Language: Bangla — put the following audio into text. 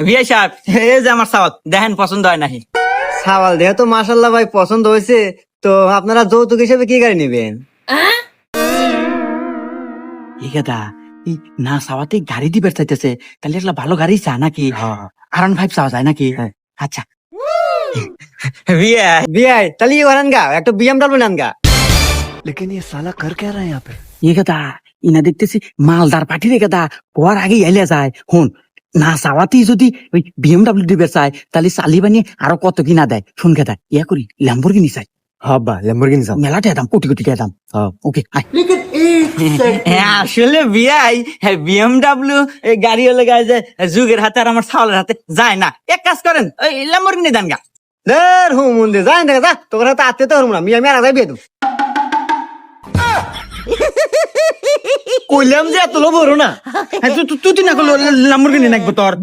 বিআই সাহেব, এই যে আমার সাওয়াত দেখেন পছন্দ হয় নাকি? সাওয়াল দেখে তো মাশাল্লাহ ভাই পছন্দ হয়েছে। তো আপনারা যৌতুক হিসেবে কি গাড়ি নেবেন? ঠিক আছে, এই না সাওয়াতে গাড়ি দিবে চাইতেছে, তাহলে একটা ভালো গাড়ি চা নাকি? R15 চাওয়া যায় নাকি? আচ্ছা বিআই, বিআই তাহলে ই করেন গা, একটা BMW নেন গা। এই কথা ইনা দেখতেছি মালদার পার্টি রে কথা পর আগে এলে যায়। হুন, না চাওয়াতেই যদি ওই BMW দিবে চায়, তাহলে চালি বানিয়ে আরো কত কিনা দেয়। শুন কথা ইয়া করি ল্যাম্বরগিনি চাই, হবা ল্যাম্বরগিনি চাও? মেলাতে দাম কোটি কোটি টাকা দাম। ওকে আসলে বিআই BMW গাড়ি হলে গায়ে যে যুগের হাতে আর আমার ছাওয়ালের হাতে যায় না। এক কাজ করেন, ওই ল্যাম্বরগিনি দেন গা। দের হুম মন্দির যাই দেখা যা, তোর হাতে আত্মীয় তো হরমু না, আমি আর আগে বিয়ে দেবো। কইলাম যে এত লোভ হরো না, তুই না করলো ল্যাম্বরগিনি নাকবো তোর